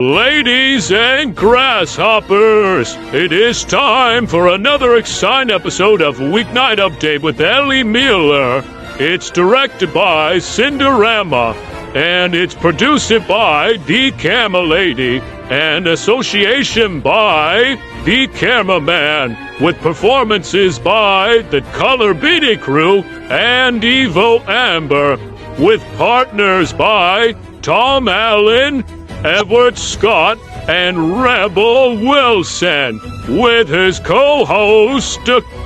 Ladies and grasshoppers, it is time for another exciting episode of Weeknight Update with Ellie Muller. It's directed by Cinderama, and it's produced by The Camera Lady, and association by The Cameraman, with performances by the Color Beatty Crew and Evo Amber, with partners by Tom Allen, Edward Scott, and Rebel Wilson, with his co-host,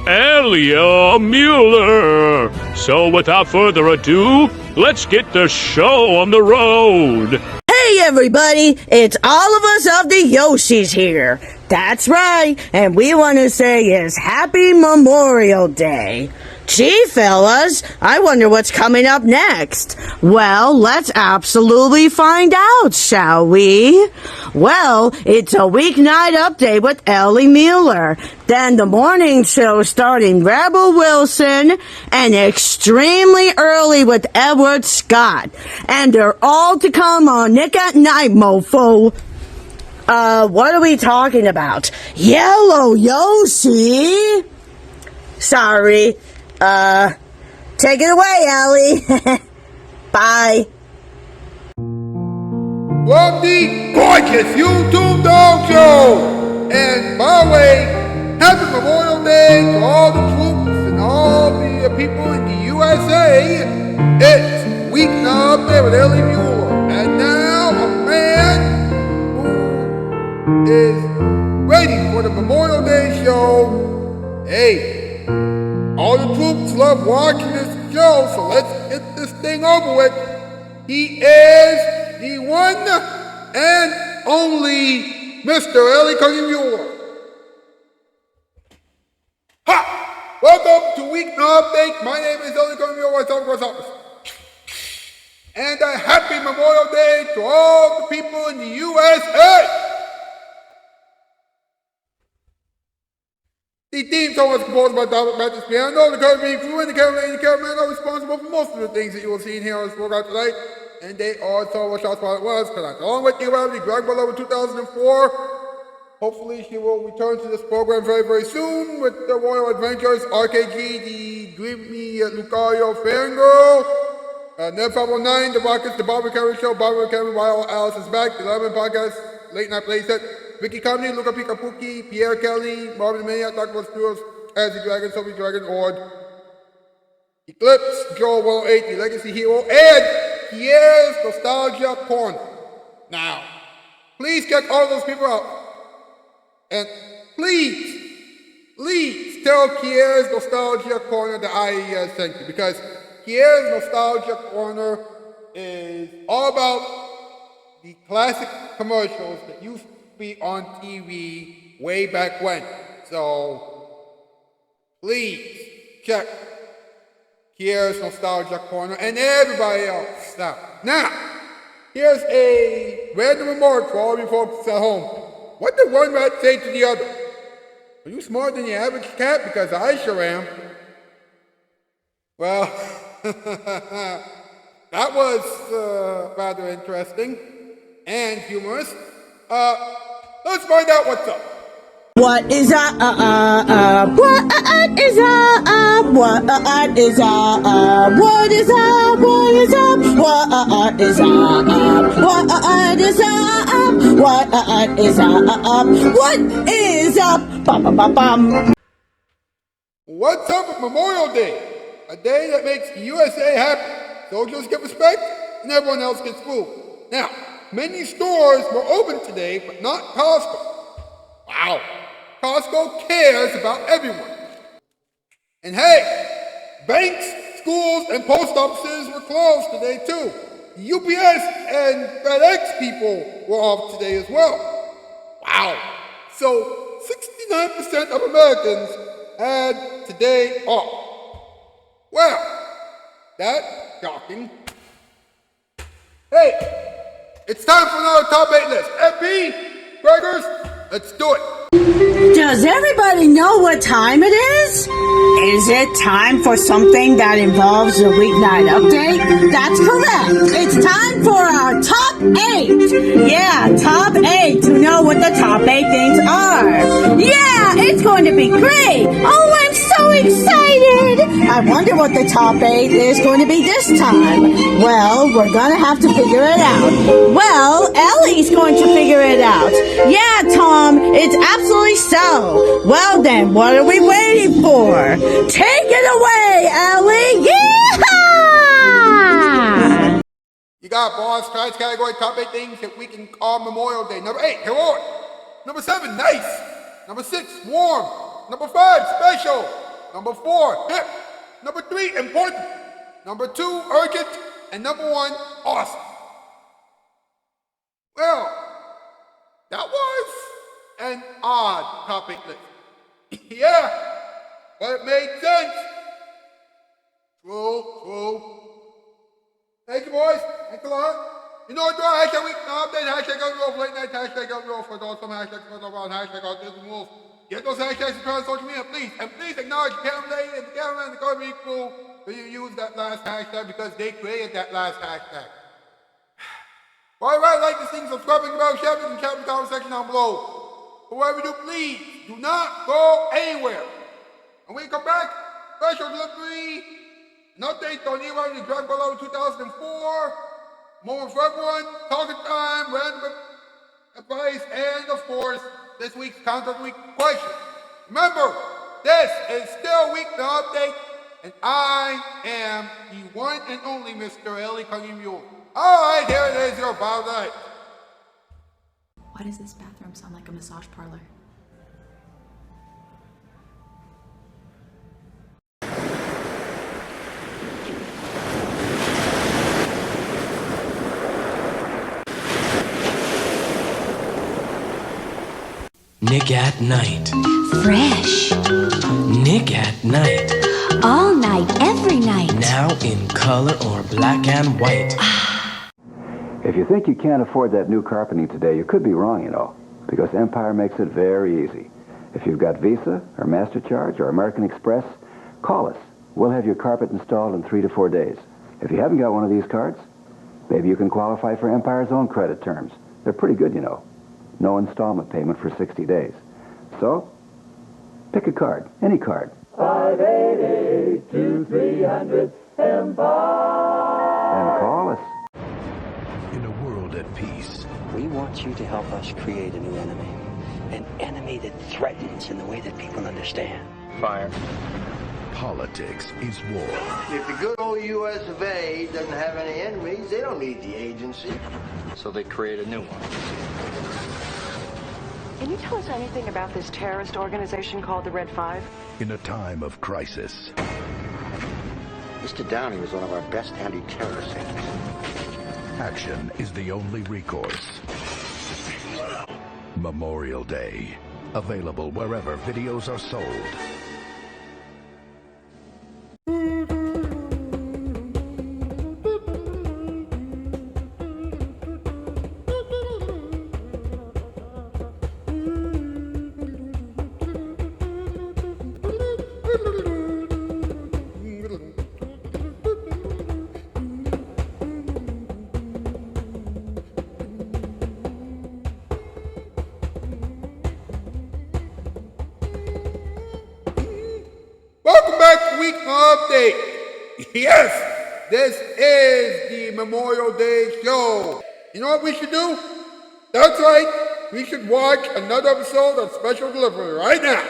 Elia Mueller. So without further ado, let's get the show on the road. Hey everybody, it's all of us of the Yoshis here. That's right, and we want to say is Happy Memorial Day. Gee, fellas, I wonder what's coming up next. Well, let's absolutely find out, shall we? Well, it's a weeknight update with Ellie Mueller, then the morning show starting Rebel Wilson, and extremely early with Edward Scott. And they're all to come on Nick at Night, mofo. What are we talking about? Yellow Yoshi? Sorry. Take it away, Allie. Bye. From the gorgeous YouTube Dog Show! And by the way, happy Memorial Day to all the troops and all the people in the USA. It's Weeknight Update with Ellie Mueller. And now a man who is waiting for the Memorial Day show. Hey, all the troops love watching this show, so let's get this thing over with. He is the one and only Mr. Ellie Mueller. Ha! Welcome to Weeknight Update. My name is Ellie Mueller, West Africa's office. And a happy Memorial Day to all the people in the USA. The theme song was composed by David Matthews Piano, the Caribbean crew, and the cameraman are responsible for most of the things that you will see in here on this program tonight. And they also what Shoutout Spotlight was tonight. Along with the Drag Ball over 2004. Hopefully she will return to this program very, very soon with the Royal Adventures, RKG, the Dreamy Lucario Fangirl, Neb 509, The Rockets, The Barbara Carey Show, Barbara Carey, While Alice is Back, The 11 Podcast, Late Night Playset, Vicky Comedy, Luca Picapuki, Pierre Kelly, Marvin the Maniac, Dr. Studios, As the Dragon, Sophie Dragon, Ord, Eclipse, Joel 108, The Legacy Hero, and Pierre's Nostalgia Corner. Now, please check all those people out. And please tell Pierre's Nostalgia Corner that I sent you, because Pierre's Nostalgia Corner is all about the classic commercials that used to be on TV way back when. So please check Pierre's Nostalgia Corner and everybody else. Now, here's a random remark for all you folks at home. What did one rat say to the other? Are you smarter than your average cat? Because I sure am. Well, that was rather interesting and humorous. Let's find out what's up. What is up? What is up? What is up? What is up? What is up? What is up? What is up? What is up? What is up? Bum bum bum bum. What's up with Memorial Day? A day that makes the USA happy. Soldiers get respect and everyone else gets food. Now, many stores were open today, but not Costco. Wow. Costco cares about everyone. And hey, banks, schools, and post offices were closed today too. The UPS and FedEx people were off today as well. Wow. So 69% of Americans had today off. Well, that's shocking. Hey, it's time for another top 8 list. FP, Gregors, let's do it. Does everybody know what time it is? Is it time for something that involves the weeknight update? That's correct. It's time for our top 8. Yeah, top 8 to know what the top 8 things are. Yeah, it's going to be great. Oh, I'm so excited. I wonder what the top 8 is going to be this time. Well, we're going to have to figure it out. Well, Ellie's going to figure it out. Yeah, Tom, it's absolutely so. Well then, what are we waiting for? Take it away, Ellie! Yeah! You got boss, trash category, top 8 things that we can call Memorial Day. Number 8, heroic. Number 7, nice. Number 6, warm. Number 5, special. Number 4, hip. Number 3, important. Number 2, urgent. And number 1, awesome. Well, that was an odd topic list. Yeah, but it made sense. True. Thank you, boys. Thanks a lot. You know what, do hashtag week update, hashtag Unreal, late night, hashtag Unreal for those, some hashtags for those, hashtag Autism Wolf. Get those hashtags and try on social media, please. And please acknowledge the camera lady and the cameraman and the garbage crew when you use that last hashtag because they created that last hashtag. All right, like this thing, subscribe and about sharing and chat in the comment section down below. But whatever you do, please do not go anywhere. And when you come back, special delivery, an update on New York Dragon Ball Level 2004, moment for everyone, talking time, random advice, and of course, this week's Counter Week question. Remember, this is still week the update, and I am the one and only Mr. Ellie Mule. Alright, here it is, your Bow Night. Why does this bathroom sound like a massage parlor? Nick at Night. Fresh. Nick at Night. All night, every night. Now in color or black and white. If you think you can't afford that new carpeting today, you could be wrong, you know, because Empire makes it very easy. If you've got Visa or MasterCharge or American Express, call us. We'll have your carpet installed in 3 to 4 days. If you haven't got one of these cards, maybe you can qualify for Empire's own credit terms. They're pretty good, you know. No installment payment for 60 days. So, pick a card, any card. 588-2300 Empire. And call us. In a world at peace, we want you to help us create a new enemy. An enemy that threatens in the way that people understand. Fire. politics is war. If the good old U.S. of A. doesn't have any enemies, they don't need the agency. So they create a new one. Can you tell us anything about this terrorist organization called the Red Five? In a time of crisis. Mr. Downey was one of our best anti-terrorist agents. Action is the only recourse. Memorial Day. Available wherever videos are sold. Welcome back to Weeknight Update. Yes, this is the Memorial Day show. You know what we should do? That's right, we should watch another episode of Special Delivery right now.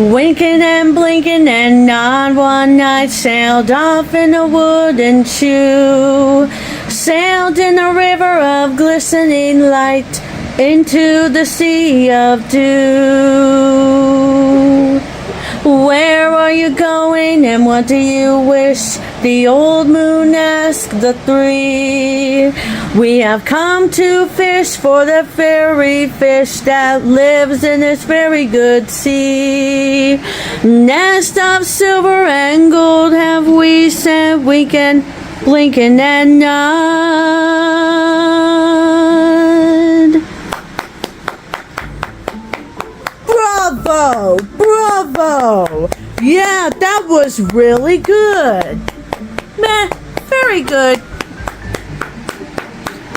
Winking and blinking and nod one night sailed off in a wooden shoe. Sailed in a river of glistening light into the sea of dew. Where are you going and what do you wish? The old moon asked the three. We have come to fish for the fairy fish that lives in this very good sea. Nest of silver and gold have we sent, winking, blinking and nod. Bravo! Bravo! Yeah, that was really good. Meh, very good.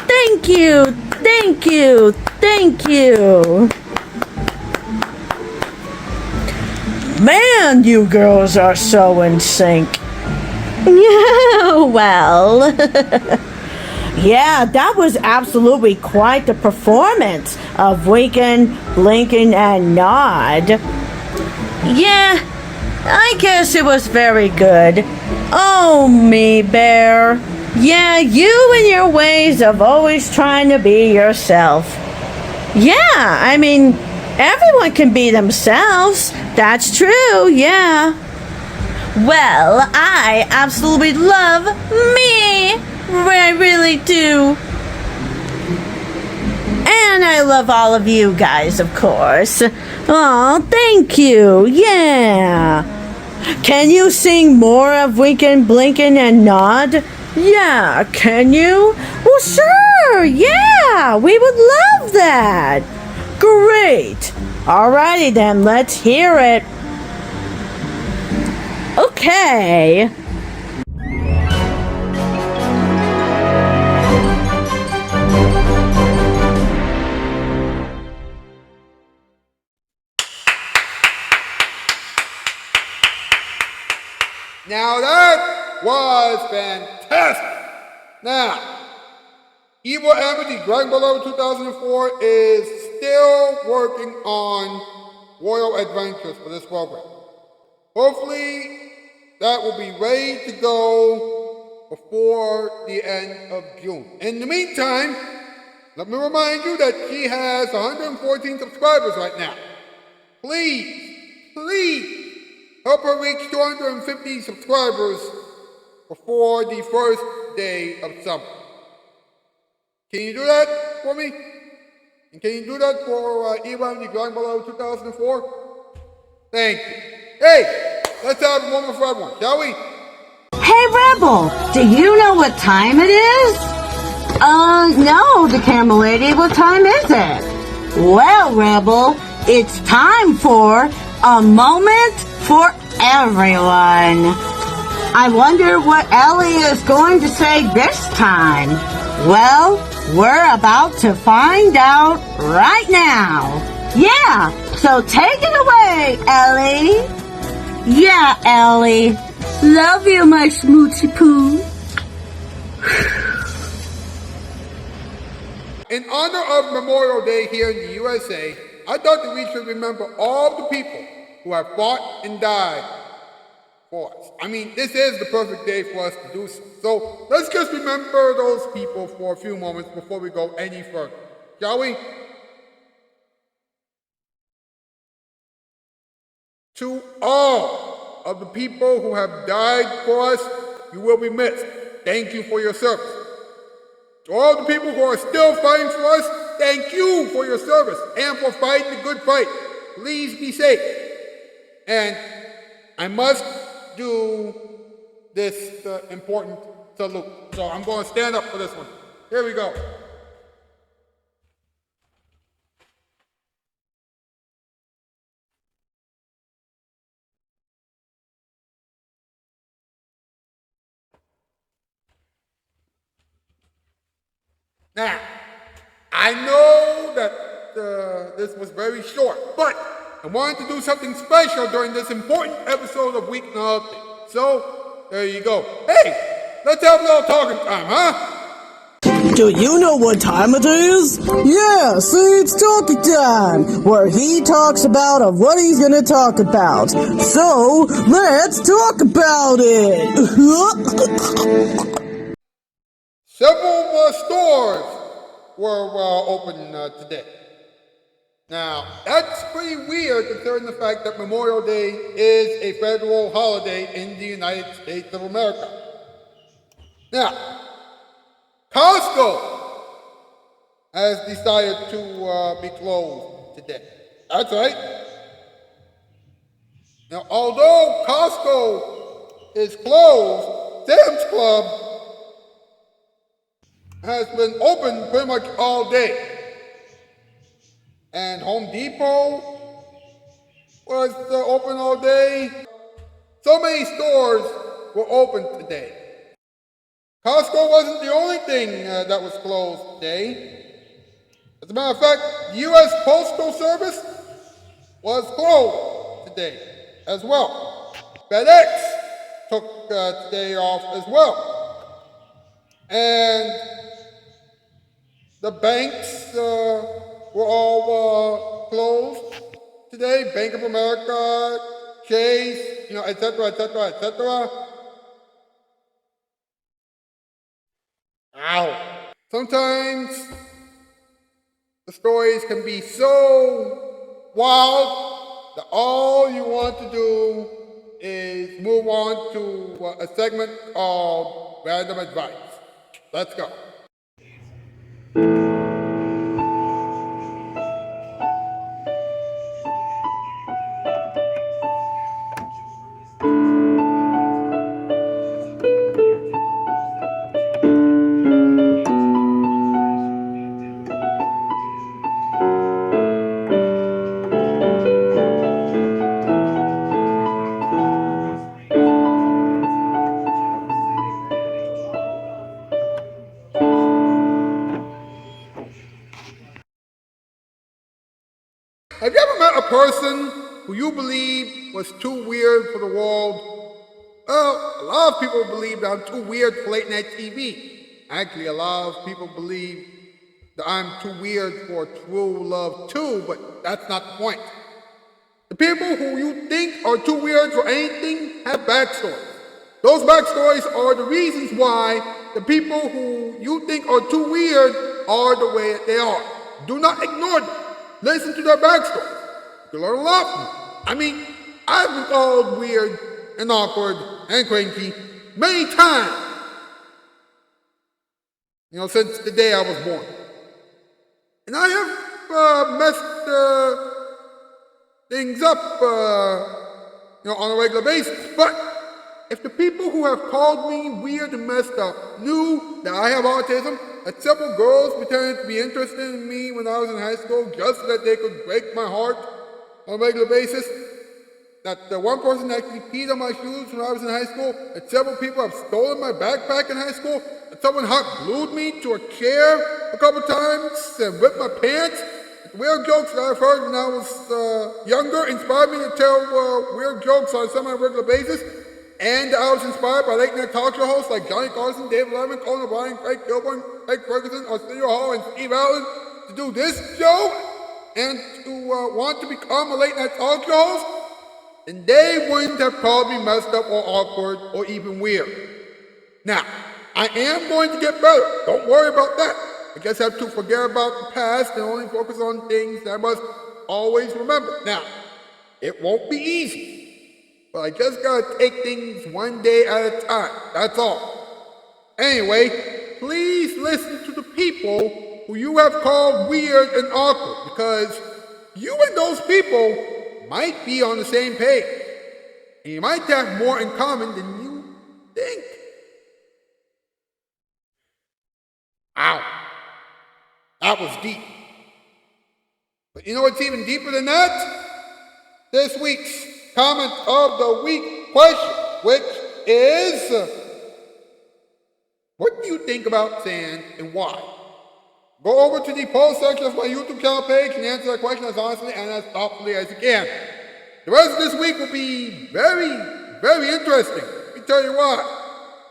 Thank you, thank you, thank you. Man, you girls are so in sync. Yeah, well. Yeah, that was absolutely quite the performance of Winkin', Blinkin', and Nod. Yeah, I guess it was very good. Oh, me, Bear. Yeah, you and your ways of always trying to be yourself. Yeah, I mean, everyone can be themselves. That's true, yeah. Well, I absolutely love me. I really do. And I love all of you guys, of course. Oh, thank you. Yeah. Can you sing more of Winkin', Blinkin', and Nod? Yeah, can you? Well, sure. Yeah, we would love that. Great. Alrighty then, let's hear it. Okay. Now that was fantastic. Now, Evil Amity Dragon Ball 2004 is still working on Royal Adventures for this program. Hopefully, that will be ready to go before the end of June. In the meantime, let me remind you that she has 114 subscribers right now. Please, help her reach 250 subscribers before the first day of summer. Can you do that for me? And can you do that for Evan the Dragon Ball 2004? Thank you. Hey, let's have a moment for everyone, shall we? Hey, Rebel, do you know what time it is? No, the camera lady. What time is it? Well, Rebel, it's time for a moment for everyone. I wonder what Ellie is going to say this time. Well, we're about to find out right now. Yeah, so take it away, Ellie. Yeah, Ellie. Love you, my smoochie poo. In honor of Memorial Day here in the USA, I thought that we should remember all the people who have fought and died for us. I mean, this is the perfect day for us to do so. So let's just remember those people for a few moments before we go any further. Shall we? To all of the people who have died for us, you will be missed. Thank you for your service. To all the people who are still fighting for us, thank you for your service and for fighting the good fight. Please be safe. And I must do this important salute. So I'm going to stand up for this one. Here we go. Now, I know that this was very short, but I wanted to do something special during this important episode of Weeknight Update. So, there you go. Hey, let's have a little talking time, huh? Do you know what time it is? Yeah, see, it's talking time, where he talks about what he's gonna talk about. So, let's talk about it! Several stores were open today. Now, that's pretty weird considering the fact that Memorial Day is a federal holiday in the United States of America. Now, Costco has decided to be closed today. That's right. Now, although Costco is closed, Sam's Club has been open pretty much all day. And Home Depot was open all day. So many stores were open today. Costco wasn't the only thing that was closed today. As a matter of fact, the U.S. Postal Service was closed today as well. FedEx took today off as well. And the banks were all closed today. Bank of America, Chase, etc., etc., etc. Ow. Sometimes the stories can be so wild that all you want to do is move on to a segment called Random Advice. Let's go. Have you ever met a person who you believe was too weird for the world? Well, a lot of people believe that I'm too weird for late night TV. Actually, a lot of people believe that I'm too weird for true love too, but that's not the point. The people who you think are too weird for anything have backstories. Those backstories are the reasons why the people who you think are too weird are the way that they are. Do not ignore them. Listen to their backstory. You learn a lot from them. I mean, I've been called weird and awkward and cranky many times. Since the day I was born. And I have messed things up, on a regular basis. But if the people who have called me weird and messed up knew that I have autism, that several girls pretended to be interested in me when I was in high school just so that they could break my heart on a regular basis, that one person actually peed on my shoes when I was in high school, that several people have stolen my backpack in high school, that someone hot glued me to a chair a couple times and ripped my pants. The weird jokes that I've heard when I was younger inspired me to tell weird jokes on a semi-regular basis. And I was inspired by late night talk show hosts like Johnny Carson, David Letterman, Conan O'Brien, Craig Kilborn, Craig Ferguson, Arsenio Hall, and Steve Allen to do this show and to want to become a late night talk show host, then they wouldn't have called me messed up or awkward or even weird. Now, I am going to get better. Don't worry about that. I guess I have to forget about the past and only focus on things that I must always remember. Now, it won't be easy. But I just gotta take things one day at a time, that's all. Anyway, please listen to the people who you have called weird and awkward, because you and those people might be on the same page. And you might have more in common than you think. Ow. That was deep. But you know what's even deeper than that? This week's comment of the week question, which is, what do you think about sand and why? Go over to the poll section of my YouTube channel page and answer that question as honestly and as thoughtfully as you can. The rest of this week will be very, very interesting. Let me tell you why.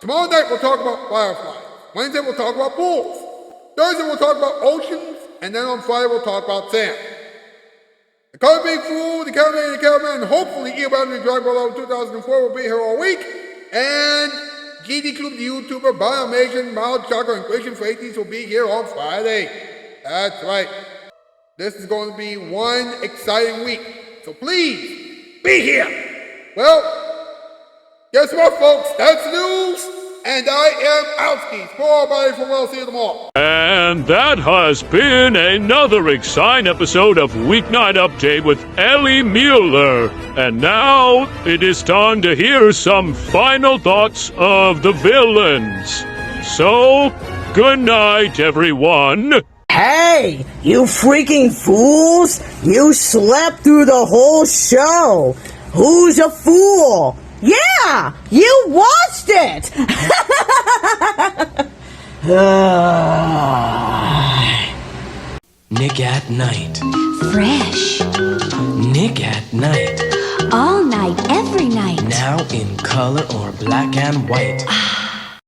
Tomorrow night we'll talk about fireflies. Wednesday we'll talk about bulls. Thursday we'll talk about oceans, and then on Friday we'll talk about sand. The Color Big Fool, the Caravan, and the Caravan, and hopefully Eoband and Dragon Ball Level 2004 will be here all week. And GD Club, the YouTuber, Biomation, Mild Chocolate, and Christian Freighties will be here on Friday. That's right. This is going to be one exciting week. So please, be here. Well, guess what, folks? That's news. And I am Outskis. For everybody from Well, see you tomorrow. And that has been another exciting episode of Weeknight Update with Ellie Muller. And now it is time to hear some final thoughts of the villains. So, good night, everyone. Hey, you freaking fools! You slept through the whole show! Who's a fool? Yeah! You watched it! Nick at Night. Fresh. Nick at Night. All night, every night. Now in color or black and white.